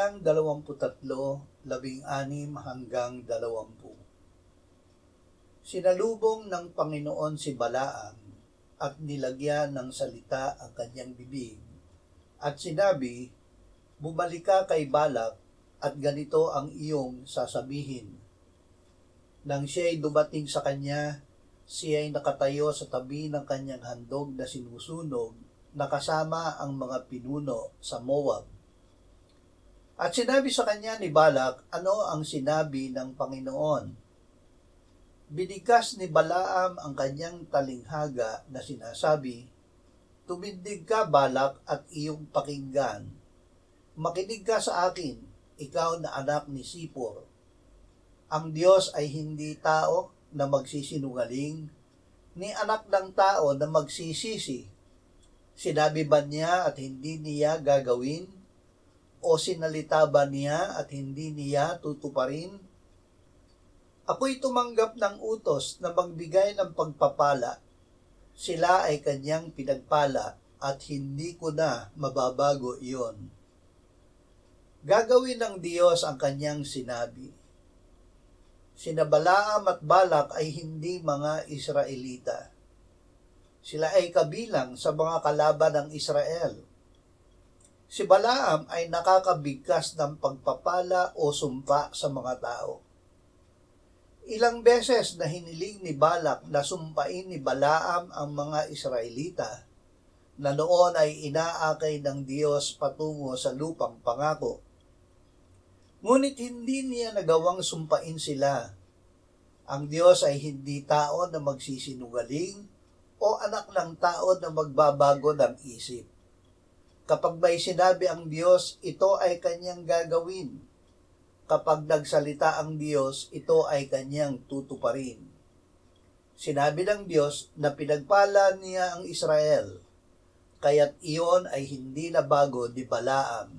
Talatang 23, 16 hanggang 20. Sinalubong ng Panginoon si Balaam at nilagyan ng salita ang kanyang bibig. At sinabi, bumalik ka kay Balak at ganito ang iyong sasabihin. Nang siya'y dumating sa kanya, siya'y nakatayo sa tabi ng kanyang handog na sinusunog, nakasama ang mga pinuno sa Moab. At sinabi sa kanya ni Balak, ano ang sinabi ng Panginoon? Binigkas ni Balaam ang kanyang talinghaga na sinasabi, tumindig ka, Balak, at iyong pakinggan. Makinig ka sa akin, ikaw na anak ni Sipor. Ang Diyos ay hindi tao na magsisinungaling, ni anak ng tao na magsisisi. Sinabi ba niya at hindi niya gagawin? O sinalita ba niya at hindi niya tutuparin? Ako'y tumanggap ng utos na magbigay ng pagpapala. Sila ay kanyang pinagpala at hindi ko na mababago iyon. Gagawin ng Diyos ang kanyang sinabi. Sina Balaam at Balak ay hindi mga Israelita. Sila ay kabilang sa mga kalaban ng Israel. Si Balaam ay nakakabigkas ng pagpapala o sumpa sa mga tao. Ilang beses na hiniling ni Balak na sumpain ni Balaam ang mga Israelita na noon ay inaakay ng Diyos patungo sa lupang pangako. Ngunit hindi niya nagawang sumpain sila. Ang Diyos ay hindi tao na magsisinungaling o anak ng tao na magbabago ng isip. Kapag may sinabi ang Diyos, ito ay kanyang gagawin. Kapag nagsalita ang Diyos, ito ay kanyang tutuparin. Sinabi ng Diyos na pinagpala niya ang Israel, kaya't iyon ay hindi na bago ni Balaam.